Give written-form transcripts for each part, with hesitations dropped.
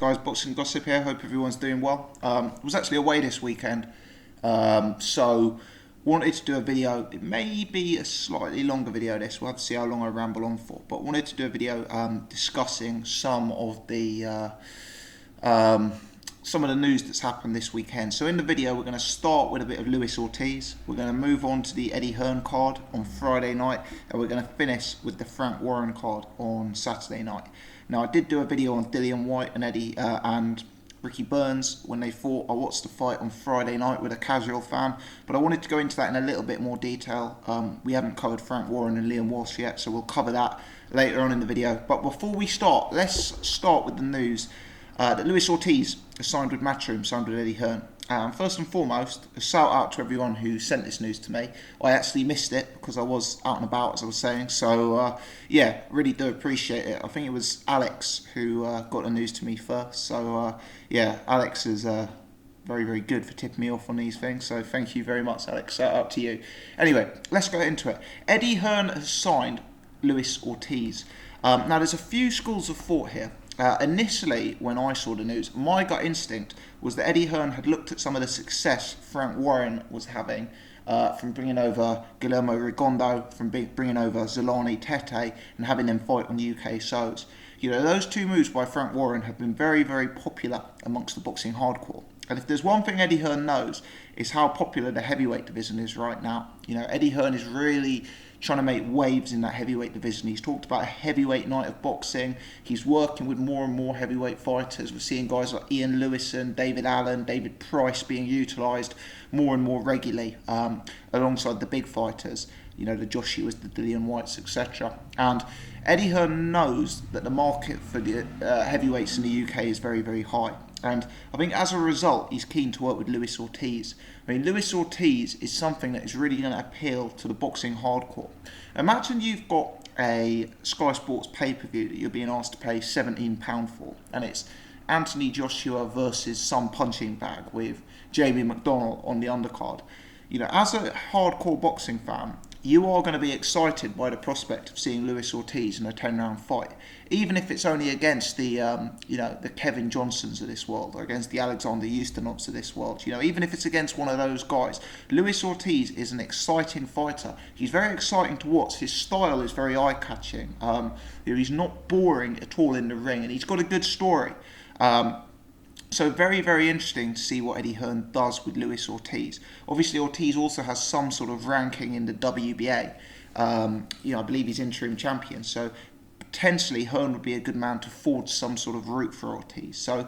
Guys, boxing gossip here. Hope everyone's doing well. I was actually away this weekend, so wanted to do a video. It may be a slightly longer video. We'll have to see how long I ramble on for. But wanted to do a video discussing some of the news that's happened this weekend. So in the video, we're going to start with a bit of Lewis Ortiz. We're going to move on to the Eddie Hearn card on Friday night, and we're going to finish with the Frank Warren card on Saturday night. Now, I did do a video on Dillian Whyte and Eddie and Ricky Burns when they fought. I watched the fight on Friday night with a casual fan, but I wanted to go into that in a little bit more detail. We haven't covered Frank Warren and Liam Walsh yet, so we'll cover that later on in the video. But before we start, let's start with the news that Lewis Ortiz has signed with Matchroom, signed with Eddie Hearn. First and foremost, a shout out to everyone who sent this news to me. I actually missed it because I was out and about, as I was saying. So, yeah, really do appreciate it. I think it was Alex who got the news to me first. So, yeah, Alex is very, very good for tipping me off on these things. So, thank you very much, Alex. Shout out to you. Anyway, let's go into it. Eddie Hearn has signed Lewis Ortiz. Now, there's a few schools of thought here. Initially, when I saw the news, my gut instinct was that Eddie Hearn had looked at some of the success Frank Warren was having from bringing over Guillermo Rigondeaux, from bringing over Zolani Tete, and having them fight on UK shows. You know, those two moves by Frank Warren have been very, very popular amongst the boxing hardcore. And if there's one thing Eddie Hearn knows, is how popular the heavyweight division is right now. You know, Eddie Hearn is really trying to make waves in that heavyweight division. He's talked about a heavyweight night of boxing. He's working with more and more heavyweight fighters. We're seeing guys like Ian Lewison, David Allen, David Price being utilised more and more regularly alongside the big fighters. You know, the Joshuas, the Dillian Whytes, etc. And Eddie Hearn knows that the market for the heavyweights in the UK is very, very high. And I think as a result, he's keen to work with Lewis Ortiz. I mean, Lewis Ortiz is something that is really going to appeal to the boxing hardcore. Imagine you've got a Sky Sports pay-per-view that you're being asked to pay £17 for, and it's Anthony Joshua versus some punching bag with Jamie McDonnell on the undercard. You know, as a hardcore boxing fan, you are going to be excited by the prospect of seeing Lewis Ortiz in a 10-round fight, even if it's only against the, the Kevin Johnsons of this world, or against the Alexander Ustinovs of this world. You know, even if it's against one of those guys, Lewis Ortiz is an exciting fighter. He's very exciting to watch. His style is very eye-catching. He's not boring at all in the ring, and he's got a good story. So very, very interesting to see what Eddie Hearn does with Lewis Ortiz. Obviously, Ortiz also has some sort of ranking in the WBA. I believe he's interim champion. So potentially Hearn would be a good man to forge some sort of route for Ortiz. So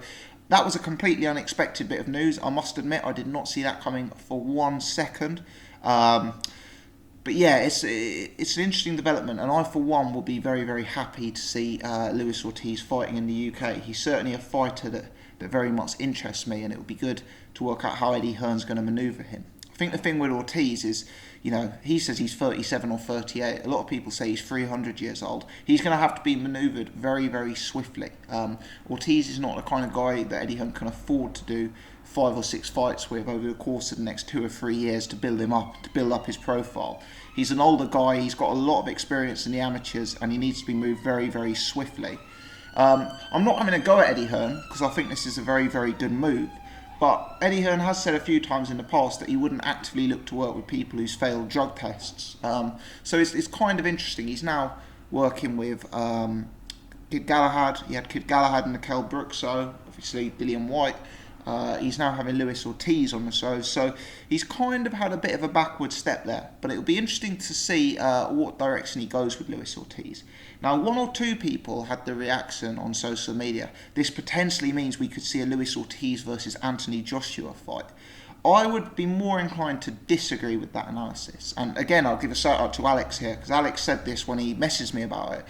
that was a completely unexpected bit of news. I must admit, I did not see that coming for 1 second. But yeah, it's an interesting development, and I, for one, will be very, very happy to see Lewis Ortiz fighting in the UK. He's certainly a fighter that very much interests me, and it would be good to work out how Eddie Hearn's going to manoeuvre him. I think the thing with Ortiz is, you know, he says he's 37 or 38. A lot of people say he's 300 years old. He's going to have to be manoeuvred very, very swiftly. Ortiz is not the kind of guy that Eddie Hearn can afford to do 5 or 6 fights with over the course of the next 2 or 3 years to build him up, to build up his profile. He's an older guy. He's got a lot of experience in the amateurs, and he needs to be moved very, very swiftly. I'm not having a go at Eddie Hearn because I think this is a very, very good move. But Eddie Hearn has said a few times in the past that he wouldn't actively look to work with people who's failed drug tests. So it's kind of interesting. He's now working with Kid Galahad. He had Kid Galahad and Nickel Brooks, so obviously Dillian Whyte. He's now having Lewis Ortiz on the show, so he's kind of had a bit of a backward step there. But it'll be interesting to see what direction he goes with Lewis Ortiz. Now, 1 or 2 people had the reaction on social media. This potentially means we could see a Lewis Ortiz versus Anthony Joshua fight. I would be more inclined to disagree with that analysis. And again, I'll give a shout out to Alex here, because Alex said this when he messaged me about it.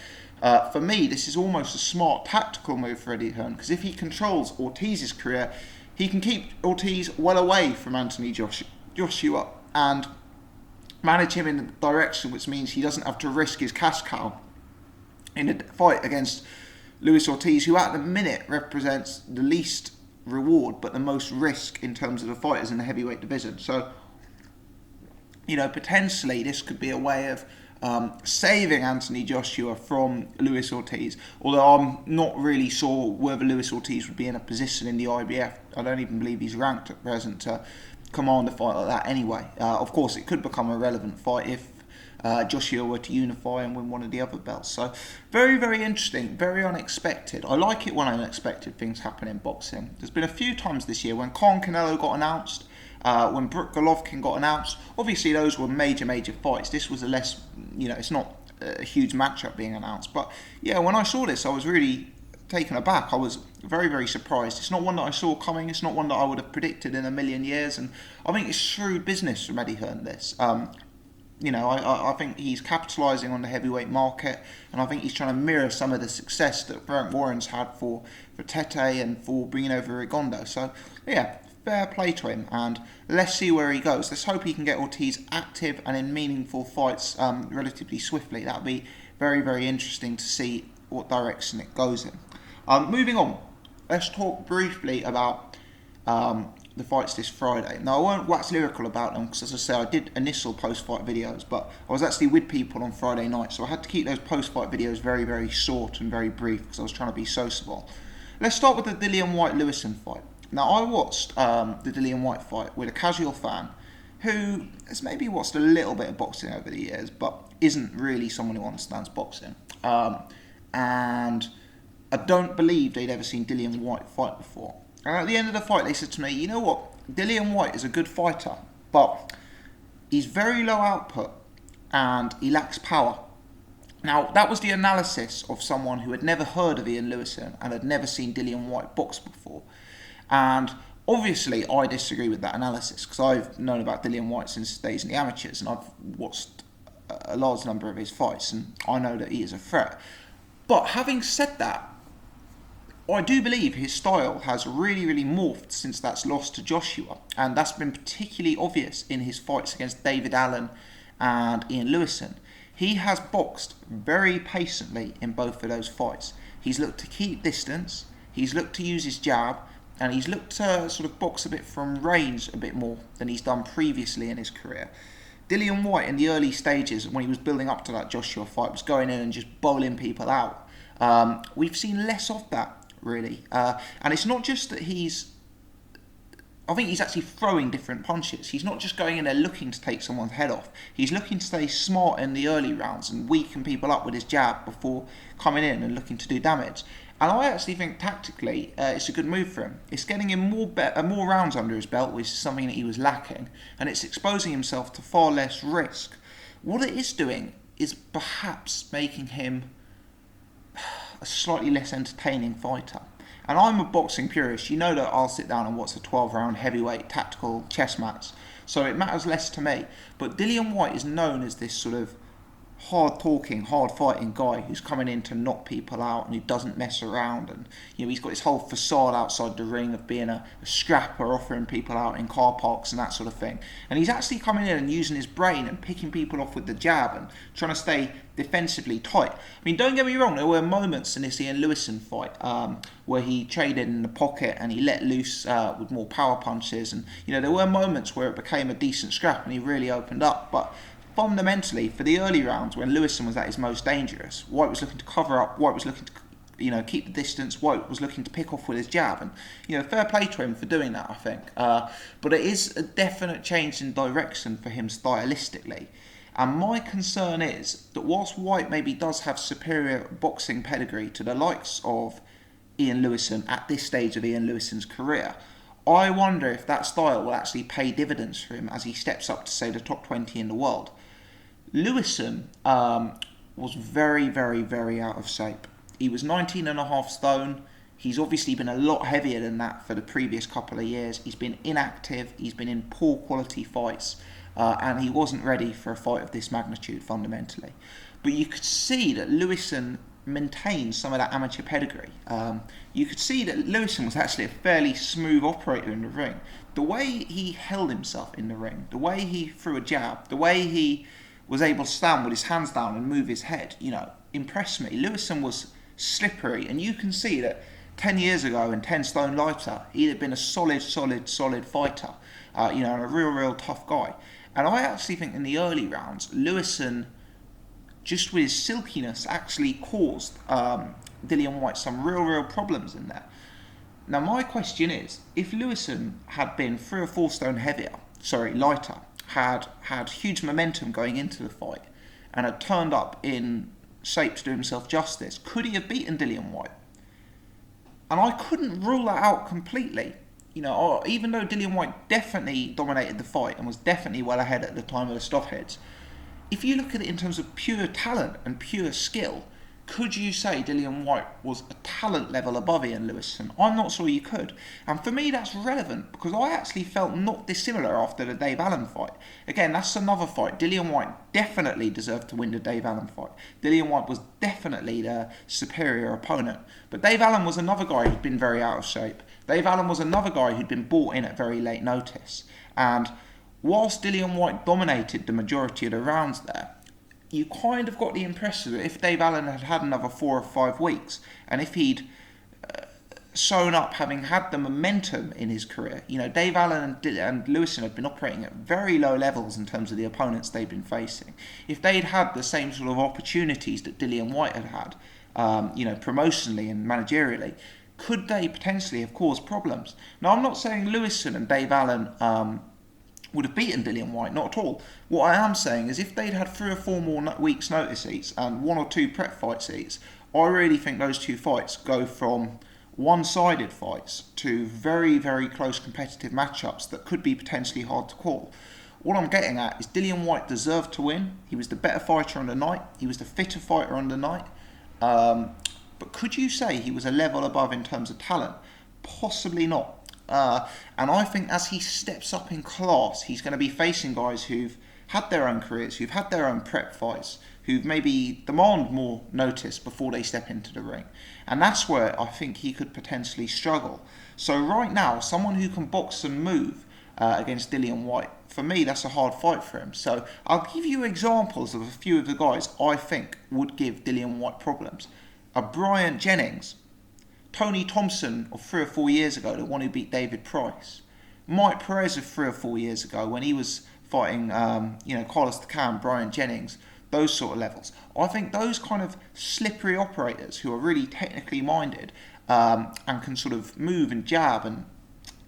For me, this is almost a smart tactical move for Eddie Hearn, because if he controls Ortiz's career, he can keep Ortiz well away from Anthony Joshua and manage him in the direction which means he doesn't have to risk his cash cow in a fight against Lewis Ortiz, who at the minute represents the least reward but the most risk in terms of the fighters in the heavyweight division. So, you know, potentially this could be a way of saving Anthony Joshua from Luis Ortiz. Although I'm not really sure whether Luis Ortiz would be in a position in the IBF. I don't even believe he's ranked at present to command a fight like that anyway. Of course, it could become a relevant fight if Joshua were to unify and win one of the other belts. So very, very interesting, very unexpected. I like it when unexpected things happen in boxing. There's been a few times this year when Khan Canelo got announced, when Brook Golovkin got announced. Obviously those were major fights. This was a less, it's not a huge matchup being announced. But yeah, when I saw this, I was really taken aback. I was very, very surprised. It's not one that I saw coming. It's not one that I would have predicted in a million years. And I think it's shrewd business from Eddie Hearn, this. I think he's capitalising on the heavyweight market, and I think he's trying to mirror some of the success that Frank Warren's had for Tete and for bringing over Rigondeaux. So, yeah, fair play to him, and let's see where he goes. Let's hope he can get Ortiz active and in meaningful fights relatively swiftly. That would be very, very interesting to see what direction it goes in. Moving on, let's talk briefly about the fights this Friday. Now, I won't wax lyrical about them because, as I say, I did initial post-fight videos, but I was actually with people on Friday night, so I had to keep those post-fight videos very, very short and very brief because I was trying to be sociable. Let's start with the Dillian Whyte-Lewison fight. Now, I watched the Dillian Whyte fight with a casual fan who has maybe watched a little bit of boxing over the years, but isn't really someone who understands boxing. And I don't believe they'd ever seen Dillian Whyte fight before. And at the end of the fight, they said to me, you know what, Dillian Whyte is a good fighter, but he's very low output and he lacks power. Now, that was the analysis of someone who had never heard of Ian Lewison and had never seen Dillian Whyte box before. And obviously, I disagree with that analysis because I've known about Dillian Whyte since his days in the amateurs and I've watched a large number of his fights and I know that he is a threat. But having said that, I do believe his style has really, really morphed since that's lost to Joshua, and that's been particularly obvious in his fights against David Allen and Ian Lewison. He has boxed very patiently in both of those fights. He's looked to keep distance, he's looked to use his jab, and he's looked to sort of box a bit from range a bit more than he's done previously in his career. Dillian Whyte in the early stages, when he was building up to that Joshua fight, was going in and just bowling people out. We've seen less of that, really. And it's not just that I think he's actually throwing different punches. He's not just going in there looking to take someone's head off. He's looking to stay smart in the early rounds and weaken people up with his jab before coming in and looking to do damage. And I actually think tactically it's a good move for him. It's getting him more rounds under his belt, which is something that he was lacking, and it's exposing himself to far less risk. What it is doing is perhaps making him a slightly less entertaining fighter. And I'm a boxing purist. You know that I'll sit down and watch a 12-round heavyweight tactical chess match, so it matters less to me. But Dillian Whyte is known as this sort of hard-talking, hard-fighting guy who's coming in to knock people out and who doesn't mess around. And he's got this whole facade outside the ring of being a scrapper, offering people out in car parks and that sort of thing. And he's actually coming in and using his brain and picking people off with the jab and trying to stay defensively tight. I mean, don't get me wrong, there were moments in this Ian Lewison fight where he traded in the pocket and he let loose with more power punches, and there were moments where it became a decent scrap and he really opened up. But fundamentally, for the early rounds when Lewison was at his most dangerous, Whyte was looking to cover up, Whyte was looking to keep the distance, Whyte was looking to pick off with his jab, and fair play to him for doing that, I think. But it is a definite change in direction for him stylistically. And my concern is that whilst Whyte maybe does have superior boxing pedigree to the likes of Ian Lewison at this stage of Ian Lewison's career, I wonder if that style will actually pay dividends for him as he steps up to, say, the top 20 in the world. Lewison was very, very, very out of shape. He was 19.5 stone. He's obviously been a lot heavier than that for the previous couple of years. He's been inactive. He's been in poor quality fights. And he wasn't ready for a fight of this magnitude, fundamentally. But you could see that Lewison maintained some of that amateur pedigree. You could see that Lewison was actually a fairly smooth operator in the ring. The way he held himself in the ring, the way he threw a jab, the way he was able to stand with his hands down and move his head, impressed me. Lewison was slippery, and you can see that 10 years ago and 10 stone lighter, he'd have been a solid fighter, and a real tough guy. And I actually think in the early rounds, Lewison just with his silkiness, actually caused Dillian Whyte some real problems in there. Now my question is, if Lewison had been 3 or 4 stone lighter, had huge momentum going into the fight, and had turned up in shape to do himself justice, could he have beaten Dillian Whyte? And I couldn't rule that out completely. Even though Dillian Whyte definitely dominated the fight and was definitely well ahead at the time of the stoppheads, if you look at it in terms of pure talent and pure skill, could you say Dillian Whyte was a talent level above Ian Lewison? I'm not sure you could. And for me, that's relevant because I actually felt not dissimilar after the Dave Allen fight. Again, that's another fight. Dillian Whyte definitely deserved to win the Dave Allen fight. Dillian Whyte was definitely the superior opponent. But Dave Allen was another guy who'd been very out of shape. Dave Allen was another guy who'd been brought in at very late notice. And whilst Dillian Whyte dominated the majority of the rounds there, you kind of got the impression that if Dave Allen had had another 4 or 5 weeks, and if he'd shown up having had the momentum in his career, Dave Allen and Lewison had been operating at very low levels in terms of the opponents they'd been facing. If they'd had the same sort of opportunities that Dillian Whyte had had, promotionally and managerially, could they potentially have caused problems? Now, I'm not saying Lewison and Dave Allen would have beaten Dillian Whyte, not at all. What I am saying is if they'd had 3 or 4 more weeks notice each and 1 or 2 prep fights each, I really think those 2 fights go from one-sided fights to very close competitive matchups that could be potentially hard to call. What I'm getting at is Dillian Whyte deserved to win. He was the better fighter on the night. He was the fitter fighter on the night. But could you say he was a level above in terms of talent? Possibly not. And I think as he steps up in class, he's going to be facing guys who've had their own careers, who've had their own prep fights, who've maybe demand more notice before they step into the ring. And that's where I think he could potentially struggle. So right now, someone who can box and move against Dillian Whyte, for me, that's a hard fight for him. So I'll give you examples of a few of the guys I think would give Dillian Whyte problems. Bryant Jennings, Tony Thompson of 3 or 4 years ago, the one who beat David Price. Mike Perez of 3 or 4 years ago when he was fighting, Carlos Takam, Bryant Jennings, those sort of levels. I think those kind of slippery operators who are really technically minded and can sort of move and jab and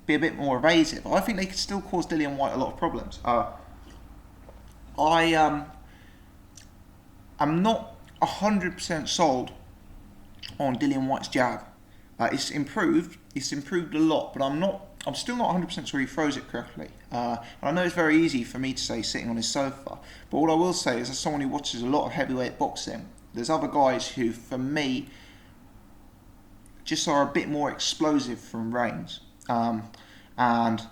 be a bit more evasive, I think they could still cause Dillian Whyte a lot of problems. I am not 100% sold on Dillian Whyte's jab. It's improved a lot, but I'm still not 100% sure he throws it correctly. And I know it's very easy for me to say sitting on his sofa, but what I will say is, as someone who watches a lot of heavyweight boxing, there's other guys who, for me, just are a bit more explosive from range. And I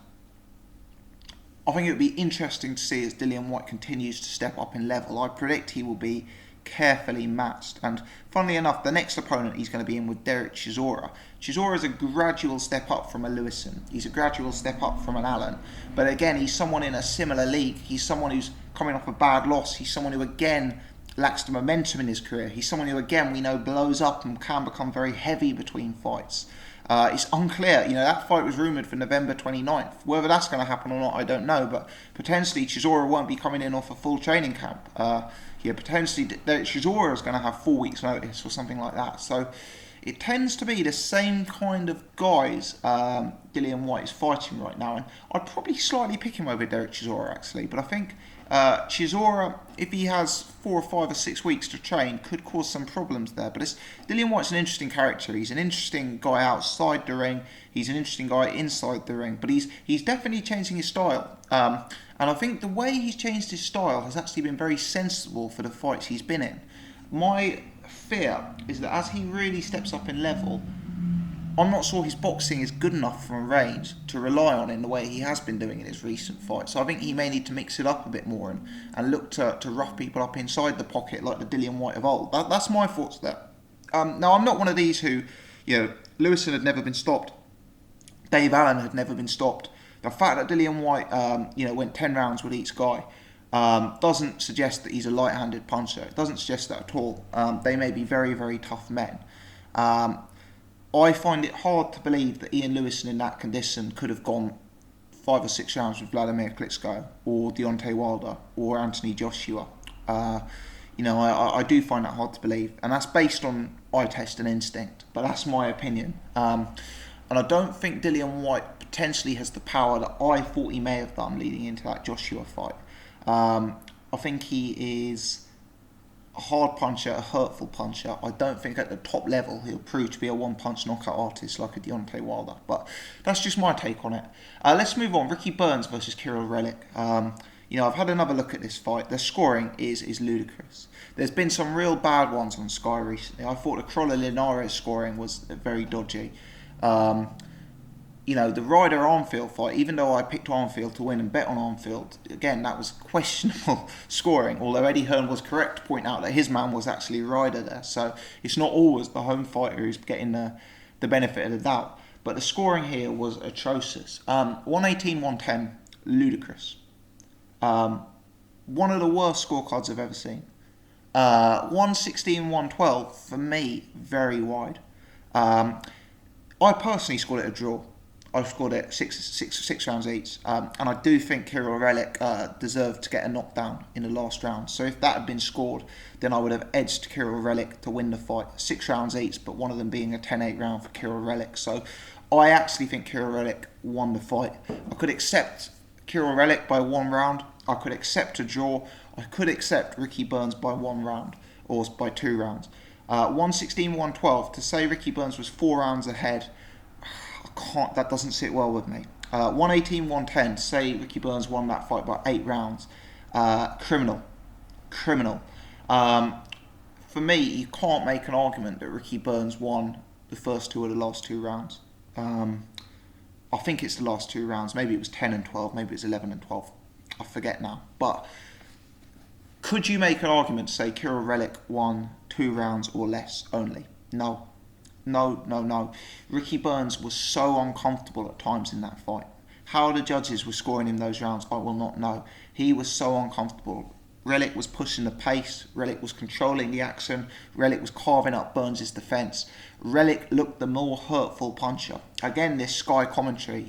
think it would be interesting to see as Dillian Whyte continues to step up in level. I predict he will be carefully matched, and funnily enough, the next opponent he's going to be in with Derek Chisora. Chisora is a gradual step up from a Lewison. He's a gradual step up from an Allen, but again, he's someone in a similar league. He's someone who's coming off a bad loss. He's someone who again lacks the momentum in his career. He's someone who again we know blows up and can become very heavy between fights. It's unclear, that fight was rumoured for November 29th. Whether that's going to happen or not, I don't know, but potentially Chisora won't be coming in off a full training camp. Potentially Chisora is going to have 4 weeks notice or something like that. So it tends to be the same kind of guys Dillian Whyte is fighting right now, and I'd probably slightly pick him over Derek Chisora actually, but I think Chisora, if he has 4 or 5 or 6 weeks to train, could cause some problems there. But Dillian Whyte's an interesting character. He's an interesting guy outside the ring. He's an interesting guy inside the ring. But he's definitely changing his style. And I think the way he's changed his style has actually been very sensible for the fights he's been in. My fear is that as he really steps up in level, I'm not sure his boxing is good enough from range to rely on in the way he has been doing in his recent fights. So I think he may need to mix it up a bit more and look to rough people up inside the pocket like the Dillian Whyte of old. That's my thoughts there. Now, I'm not one of these who, Lewison had never been stopped. Dave Allen had never been stopped. The fact that Dillian Whyte, went 10 rounds with each guy doesn't suggest that he's a light-handed puncher. It doesn't suggest that at all. They may be very tough men. I find it hard to believe that Ian Lewison in that condition could have gone 5 or 6 rounds with Vladimir Klitschko or Deontay Wilder or Anthony Joshua. I do find that hard to believe, and that's based on eye test and instinct, but that's my opinion. And I don't think Dillian Whyte potentially has the power that I thought he may have done leading into that Joshua fight. I think he is a hard puncher, a hurtful puncher. I don't think at the top level he'll prove to be a one-punch knockout artist like a Deontay Wilder, but that's just my take on it. Let's move on. Ricky Burns versus Kiryl Relikh. I've had another look at this fight. The scoring is ludicrous. There's been some real bad ones on Sky recently. I thought the Crolla Linares scoring was very dodgy. The Ryder Armfield fight, even though I picked Armfield to win and bet on Armfield, again, that was questionable scoring, although Eddie Hearn was correct to point out that his man was actually Ryder there, so it's not always the home fighter who's getting the benefit of the doubt. But the scoring here was atrocious. 118-110, ludicrous. One of the worst scorecards I've ever seen. 116-112, for me, very wide. I personally scored it a draw. I scored it six rounds each, and I do think Kiryl Relikh deserved to get a knockdown in the last round. So if that had been scored, then I would have edged Kiryl Relikh to win the fight. 6 rounds each, but one of them being a 10-8 round for Kiryl Relikh. So I actually think Kiryl Relikh won the fight. I could accept Kiryl Relikh by 1 round. I could accept a draw. I could accept Ricky Burns by 1 round or by 2 rounds. 116-112, to say Ricky Burns was 4 rounds ahead, that doesn't sit well with me. 118-110, to say Ricky Burns won that fight by 8 rounds, criminal. For me, you can't make an argument that Ricky Burns won the first 2 or the last 2 rounds. I think it's the last 2 rounds. Maybe it was 10 and 12, maybe it was 11 and 12. I forget now. But could you make an argument to say Kiryl Relikh won 2 rounds or less only? No. Ricky Burns was so uncomfortable at times in that fight. How the judges were scoring him those rounds, I will not know. He was so uncomfortable. Relikh was pushing the pace. Relikh was controlling the action. Relikh was carving up Burns' defence. Relikh looked the more hurtful puncher. Again, this Sky commentary,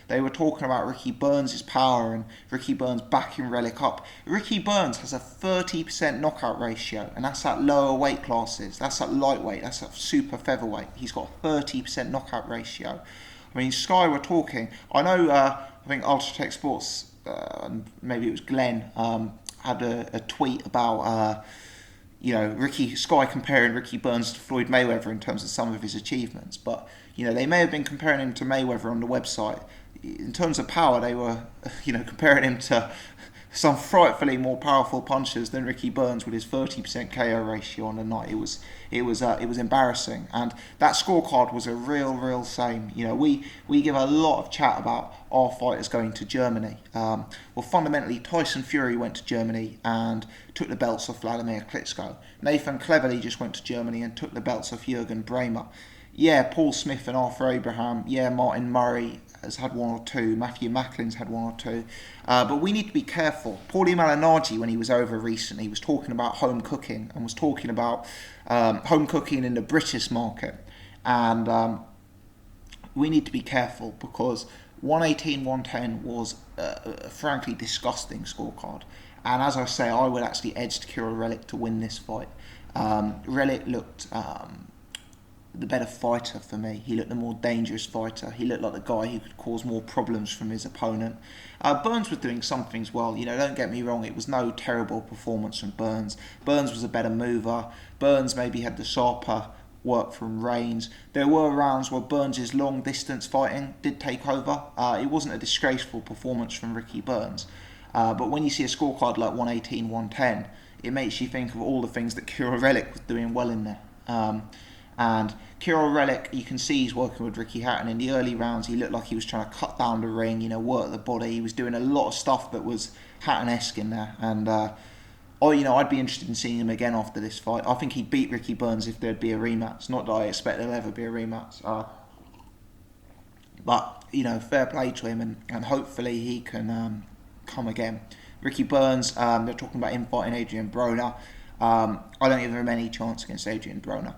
they were talking about Ricky Burns' power and Ricky Burns backing Relikh up. Ricky Burns has a 30% knockout ratio, and that's at lower weight classes. That's at lightweight. That's at super featherweight. He's got a 30% knockout ratio. I mean, Sky were talking. I know, I think Ultratech Sports, maybe it was Glenn, had a tweet about Sky comparing Ricky Burns to Floyd Mayweather in terms of some of his achievements, but they may have been comparing him to Mayweather on the website. In terms of power, they were comparing him to some frightfully more powerful punchers than Ricky Burns with his 30% KO ratio on the night. It was embarrassing, and that scorecard was a real shame. We give a lot of chat about our fighters going to Germany. Well, fundamentally, Tyson Fury went to Germany and took the belts off Vladimir Klitschko. Nathan Cleverly just went to Germany and took the belts off Jürgen Bremer. Yeah, Paul Smith and Arthur Abraham. Yeah, Martin Murray has had 1 or 2. Matthew Macklin's had 1 or 2. But we need to be careful. Paulie Malignaggi, when he was over recently, was talking about home cooking and was talking about home cooking in the British market. And we need to be careful because 118-110 was a frankly disgusting scorecard. And as I say, I would actually edge Kiryl Relikh to win this fight. Relikh looked the better fighter for me. He looked the more dangerous fighter. He looked like the guy who could cause more problems from his opponent. Burns was doing some things well. Don't get me wrong, it was no terrible performance from Burns. Burns was a better mover. Burns maybe had the sharper work from range. There were rounds where Burns' long distance fighting did take over. It wasn't a disgraceful performance from Ricky Burns. But when you see a scorecard like 118-110, it makes you think of all the things that Kiryl Relikh was doing well in there. And Kiryl Relikh, you can see he's working with Ricky Hatton. In the early rounds, he looked like he was trying to cut down the ring, work the body. He was doing a lot of stuff that was Hatton-esque in there. And, I'd be interested in seeing him again after this fight. I think he'd beat Ricky Burns if there'd be a rematch. Not that I expect there'll ever be a rematch. But, fair play to him, and hopefully he can come again. Ricky Burns, they're talking about him fighting Adrian Broner. I don't give him any chance against Adrian Broner.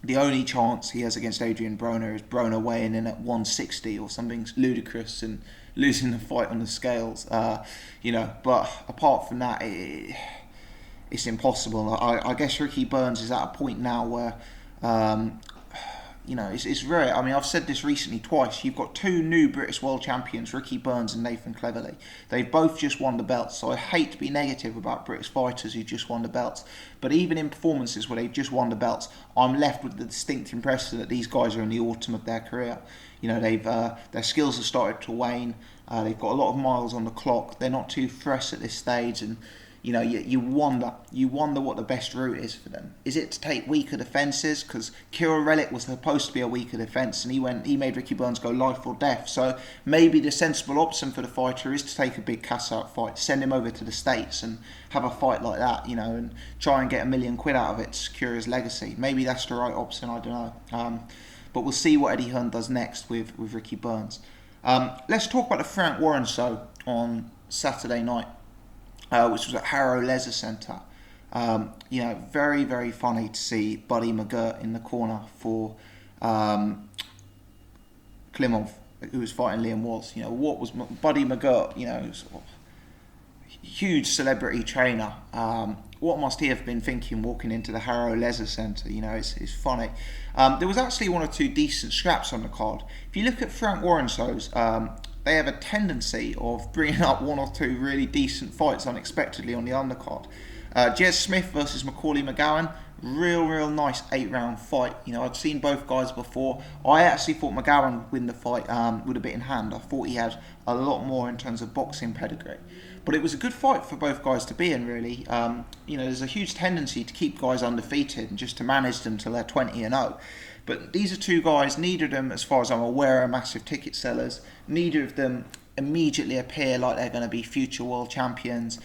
The only chance he has against Adrian Broner is Broner weighing in at 160 or something ludicrous and losing the fight on the scales. But apart from that, it's impossible. I guess Ricky Burns is at a point now where, it's very. I mean, I've said this recently twice. You've got two new British world champions, Ricky Burns and Nathan Cleverly. They've both just won the belts. So I hate to be negative about British fighters who just won the belts. But even in performances where they've just won the belts, I'm left with the distinct impression that these guys are in the autumn of their career. Their skills have started to wane. They've got a lot of miles on the clock. They're not too fresh at this stage, and you wonder what the best route is for them. Is it to take weaker defences? Because Kiryl Relikh was supposed to be a weaker defence, and he made Ricky Burns go life or death. So maybe the sensible option for the fighter is to take a big cash-out fight, send him over to the States and have a fight like that, and try and get £1 million out of it to secure his legacy. Maybe that's the right option, I don't know. But we'll see what Eddie Hearn does next with Ricky Burns. Let's talk about the Frank Warren show on Saturday night, which was at Harrow Leisure Centre. Very, very funny to see Buddy McGirt in the corner for Klimov, who was fighting Liam Walsh. What was Buddy McGirt? Huge celebrity trainer. What must he have been thinking walking into the Harrow Leisure Centre? It's funny. There was actually one or two decent scraps on the card. If you look at Frank Warren shows, they have a tendency of bringing up one or two really decent fights unexpectedly on the undercard. Jez Smith versus Macaulay McGowan, real nice 8-round fight. I'd seen both guys before. I actually thought McGowan would win the fight with a bit in hand. I thought he had a lot more in terms of boxing pedigree. But it was a good fight for both guys to be in, really. There's a huge tendency to keep guys undefeated and just to manage them till they're 20-0. But these are two guys, neither of them, as far as I'm aware, are massive ticket sellers. Neither of them immediately appear like they're going to be future world champions.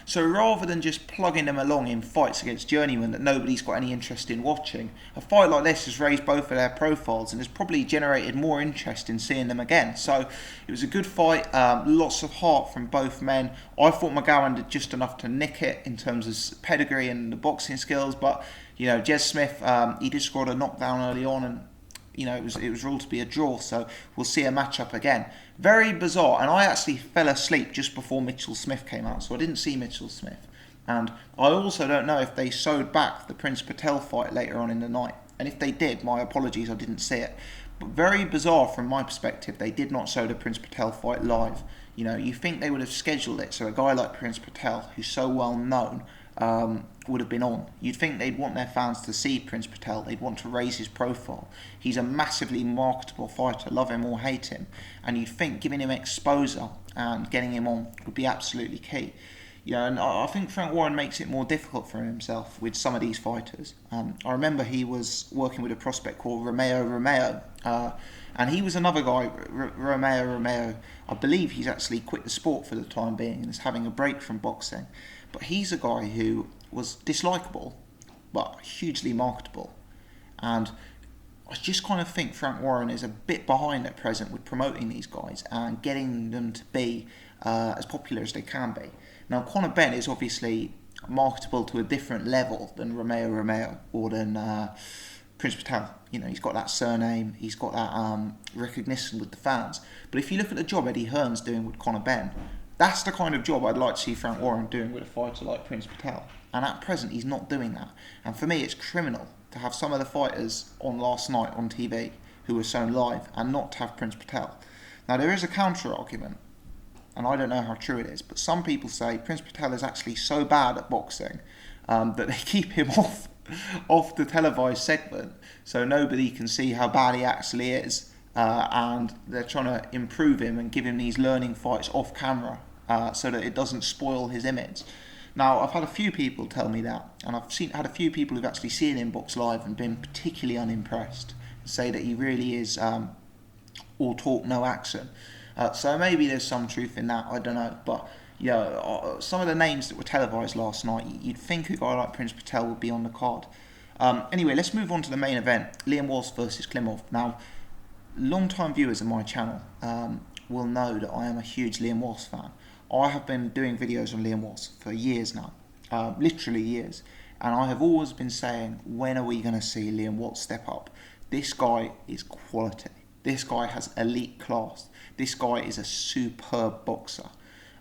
So rather than just plugging them along in fights against journeymen that nobody's got any interest in watching, a fight like this has raised both of their profiles and has probably generated more interest in seeing them again. So it was a good fight, lots of heart from both men. I thought McGowan did just enough to nick it in terms of pedigree and the boxing skills, but Jez Smith, he did score a knockdown early on, and it was ruled to be a draw, so we'll see a matchup again. Very bizarre, and I actually fell asleep just before Mitchell Smith came out, so I didn't see Mitchell Smith. And I also don't know if they sewed back the Prince Patel fight later on in the night, and if they did, my apologies, I didn't see it. But very bizarre from my perspective, they did not show the Prince Patel fight live. You think they would have scheduled it so a guy like Prince Patel, who's so well known, would have been on. You'd think they'd want their fans to see Prince Patel. They'd want to raise his profile. He's a massively marketable fighter, love him or hate him. And you'd think giving him exposure and getting him on would be absolutely key. And I think Frank Warren makes it more difficult for himself with some of these fighters. I remember he was working with a prospect called Romeo, and he was another guy, Romeo. I believe he's actually quit the sport for the time being and is having a break from boxing. But he's a guy who was dislikable, but hugely marketable. And I just kind of think Frank Warren is a bit behind at present with promoting these guys and getting them to be as popular as they can be. Now, Conor Benn is obviously marketable to a different level than Romeo or than Prince Patel. He's got that surname, he's got that recognition with the fans. But if you look at the job Eddie Hearn's doing with Conor Benn, that's the kind of job I'd like to see Frank Warren doing with a fighter like Prince Patel. And at present, he's not doing that. And for me, it's criminal to have some of the fighters on last night on TV who were shown live and not to have Prince Patel. Now, there is a counter-argument, and I don't know how true it is, but some people say Prince Patel is actually so bad at boxing that they keep him off the televised segment so nobody can see how bad he actually is. And they're trying to improve him and give him these learning fights off camera so that it doesn't spoil his image. Now, I've had a few people tell me that, and I've had a few people who've actually seen him box live and been particularly unimpressed, say that he really is all talk, no action. So maybe there's some truth in that, I don't know. But some of the names that were televised last night, you'd think a guy like Prince Patel would be on the card. Anyway, let's move on to the main event, Liam Walsh versus Klimov. Now, long-time viewers of my channel will know that I am a huge Liam Walsh fan. I have been doing videos on Liam Walsh for years now, literally years, and I have always been saying, when are we going to see Liam Walsh step up? This guy is quality. This guy has elite class. This guy is a superb boxer.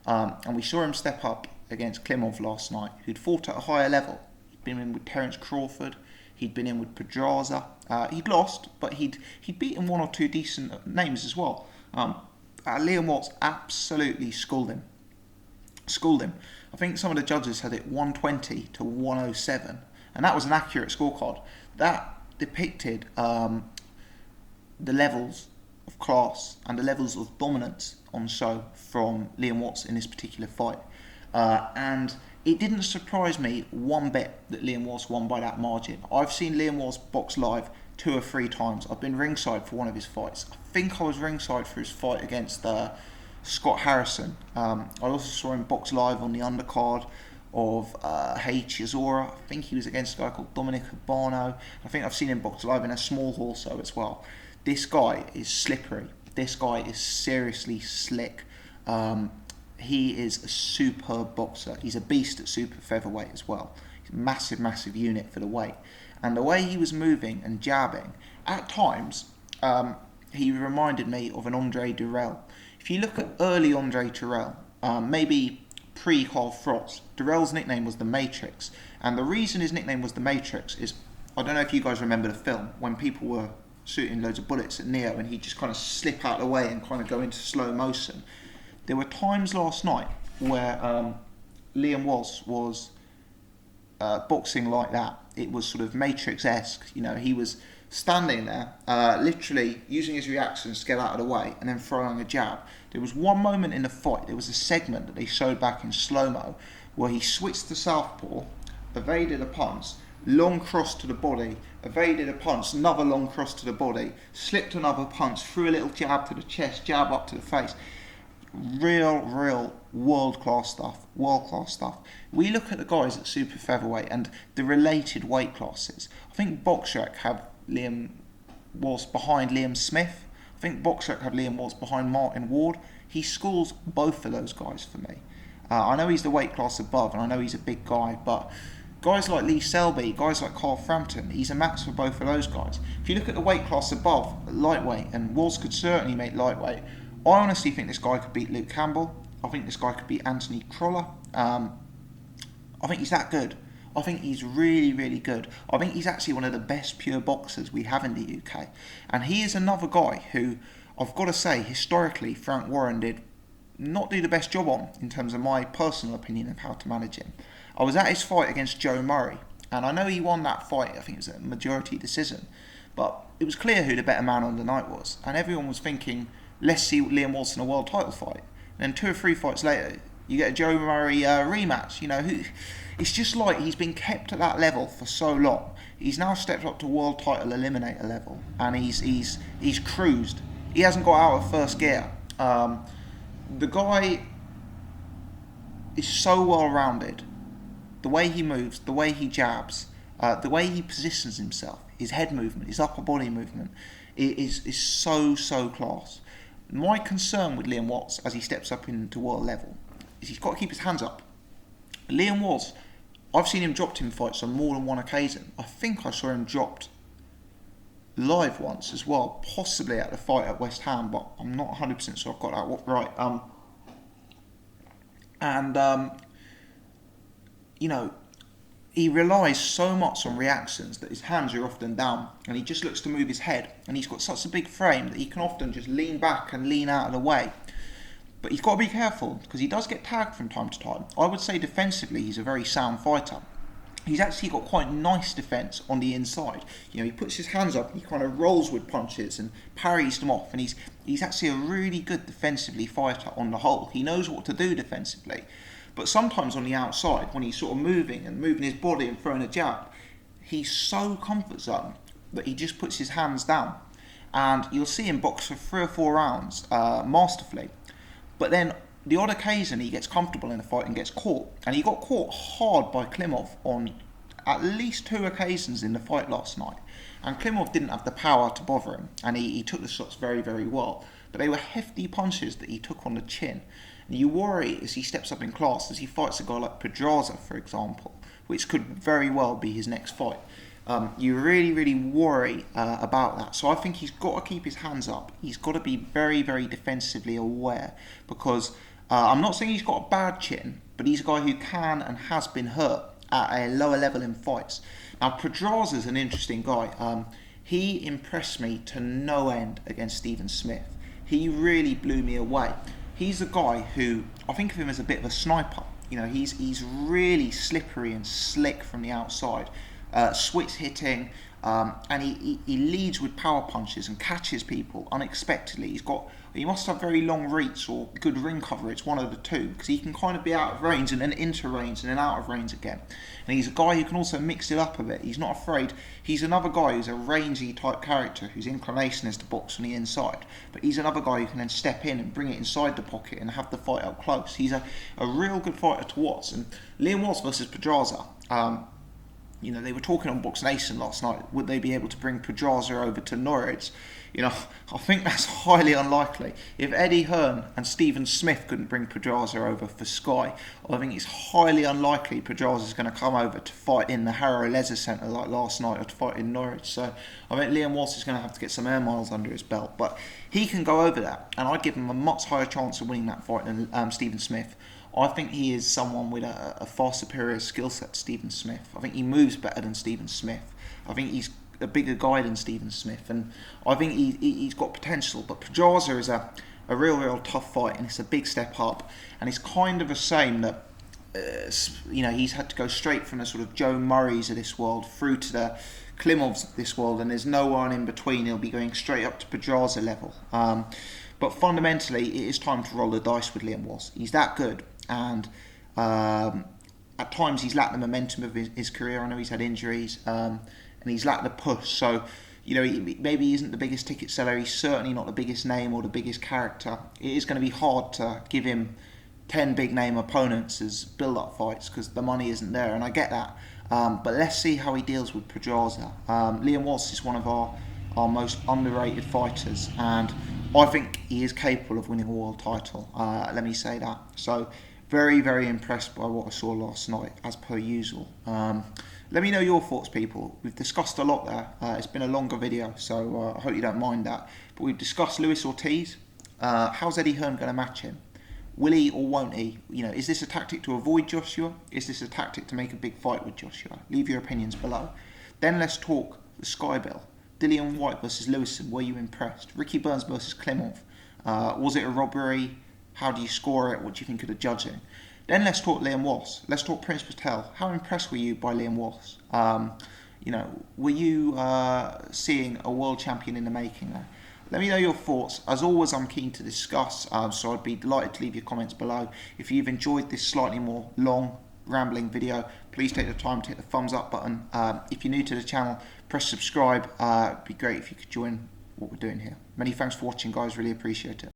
And we saw him step up against Klimov last night, who'd fought at a higher level. He'd been in with Terence Crawford, he'd been in with Pedraza. He'd lost, but he'd beaten one or two decent names as well. Dillian Whyte absolutely schooled him. I think some of the judges had it 120 to 107, and that was an accurate scorecard. That depicted the levels of class and the levels of dominance on show from Dillian Whyte in this particular fight. And it didn't surprise me one bit that Dillian Whyte won by that margin. I've seen Dillian Whyte box live 2 or 3 times. I've been ringside for one of his fights. I think I was ringside for his fight against Scott Harrison. I also saw him box live on the undercard of Chisora. I think he was against a guy called Dominic Urbano. I think I've seen him box live in a small also as well. This guy is slippery. This guy is seriously slick. He is a superb boxer. He's a beast at super featherweight as well. He's a massive, massive unit for the weight. And the way he was moving and jabbing, at times, he reminded me of an Andre Dirrell. If you look at early Andre Dirrell, maybe pre-Carl Frost, Dirrell's nickname was the Matrix. And the reason his nickname was the Matrix is, I don't know if you guys remember the film, when people were shooting loads of bullets at Neo and he'd just kind of slip out of the way and kind of go into slow motion. There were times last night where Dillian Whyte was boxing like that. It was sort of Matrix-esque. You know, he was standing there, literally using his reactions to get out of the way and then throwing a jab. There was one moment in the fight, there was a segment that they showed back in slow-mo where he switched to southpaw, evaded a punch, long cross to the body, evaded a punch, another long cross to the body, slipped another punch, threw a little jab to the chest, jab up to the face. Real world-class stuff. We look at the guys at super featherweight and the related weight classes. I think BoxRec have Dillian Whyte behind Liam Smith. I think BoxRec have Dillian Whyte behind Martin Ward. He schools both of those guys for me. I know he's the weight class above and I know he's a big guy, but guys like Lee Selby, guys like Carl Frampton, he's a match for both of those guys. If you look at the weight class above, lightweight, and Whyte could certainly make lightweight, I honestly think this guy could beat Luke Campbell. I think this guy could beat Anthony Crolla. I think he's that good. I think he's really good. I think he's actually one of the best pure boxers we have in the UK. And he is another guy who, I've got to say, historically, Frank Warren did not do the best job on in terms of my personal opinion of how to manage him. I was at his fight against Joe Murray, and I know he won that fight. I think it was a majority decision. But it was clear who the better man on the night was. And everyone was thinking, let's see Dillian Whyte in a world title fight. And then 2 or 3 fights later, you get a Joe Murray rematch. You know, it's just like he's been kept at that level for so long. He's now stepped up to world title eliminator level, and he's cruised. He hasn't got out of first gear. The guy is so well rounded. The way he moves, the way he jabs, the way he positions himself, his head movement, his upper body movement, is so class. My concern with Dillian Whyte as he steps up into world level is he's got to keep his hands up. Dillian Whyte, I've seen him dropped in fights on more than one occasion. I think I saw him dropped live once as well, possibly at the fight at West Ham, but I'm not 100% sure I've got that right. You know, he relies so much on reactions that his hands are often down and he just looks to move his head, and he's got such a big frame that he can often just lean back and lean out of the way. But he's got to be careful because he does get tagged from time to time. I would say defensively he's a very sound fighter. He's actually got quite nice defence on the inside. You know, he puts his hands up and he kind of rolls with punches and parries them off, and he's actually a really good defensively fighter on the whole. He knows what to do defensively. But sometimes on the outside, when he's sort of moving his body and throwing a jab, he's so comfort zone that he just puts his hands down. And you'll see him box for 3 or 4 rounds masterfully. But then the odd occasion he gets comfortable in a fight and gets caught. And he got caught hard by Klimov on at least 2 occasions in the fight last night. And Klimov didn't have the power to bother him. And he took the shots very well. But they were hefty punches that he took on the chin. And you worry as he steps up in class, as he fights a guy like Pedraza, for example, which could very well be his next fight. You really worry about that. So I think he's got to keep his hands up. He's got to be very defensively aware, because I'm not saying he's got a bad chin, but he's a guy who can and has been hurt at a lower level in fights. Now, Pedraza's an interesting guy. He impressed me to no end against Stephen Smith. He really blew me away. He's a guy who, I think of him as a bit of a sniper. You know, he's really slippery and slick from the outside, switch hitting, and he leads with power punches and catches people unexpectedly. He must have very long reach or good ring cover. It's one of the two, because he can kind of be out of range and then into range and then out of range again. And he's a guy who can also mix it up a bit. He's not afraid. He's another guy who's a rangy type character whose inclination is to box on the inside. But he's another guy who can then step in and bring it inside the pocket and have the fight up close. He's a real good fighter to watch. And Dillian Whyte versus Pedraza. You know, they were talking on Box Nation last night. Would they be able to bring Pedraza over to Norwich? You know, I think that's highly unlikely. If Eddie Hearn and Stephen Smith couldn't bring Pedraza over for Sky, I think it's highly unlikely Pedraza's going to come over to fight in the Harrow Leisure Centre like last night, or to fight in Norwich. So I think Dillian Whyte is going to have to get some air miles under his belt. But he can go over there, and I'd give him a much higher chance of winning that fight than Stephen Smith. I think he is someone with a far superior skill set to Stephen Smith. I think he moves better than Stephen Smith. I think he's a bigger guy than Stephen Smith, and I think he's got potential. But Pedraza is a real tough fight, and it's a big step up. And it's kind of a shame that you know, he's had to go straight from the sort of Joe Murrays of this world through to the Klimovs of this world, and there's no one in between. He'll be going straight up to Pedraza level. But fundamentally, it is time to roll the dice with Dillian Whyte. He's that good. And at times he's lacked the momentum of his career. I know he's had injuries, and he's lacked the push. So, you know, maybe he isn't the biggest ticket seller. He's certainly not the biggest name or the biggest character. It is going to be hard to give him 10 big name opponents as build-up fights, because the money isn't there, and I get that. But let's see how he deals with Pedraza. Dillian Whyte is one of our most underrated fighters, and I think he is capable of winning a world title. Let me say that. So, very impressed by what I saw last night, as per usual. Let me know your thoughts, people. We've discussed a lot there. It's been a longer video, so I hope you don't mind that. But we've discussed Lewis Ortiz. How's Eddie Hearn going to match him? Will he or won't he? You know, is this a tactic to avoid Joshua? Is this a tactic to make a big fight with Joshua? Leave your opinions below. Then let's talk the Sky Bill. Dillian Whyte versus Lewison. Were you impressed? Ricky Burns versus Klimov. Was it a robbery? How do you score it? What do you think of the judging? Then let's talk Dillian Whyte. Let's talk Prince Patel. How impressed were you by Dillian Whyte? You know, were you seeing a world champion in the making there? Let me know your thoughts. As always, I'm keen to discuss, so I'd be delighted to leave your comments below. If you've enjoyed this slightly more long, rambling video, please take the time to hit the thumbs up button. If you're new to the channel, press subscribe. It'd be great if you could join what we're doing here. Many thanks for watching, guys. Really appreciate it.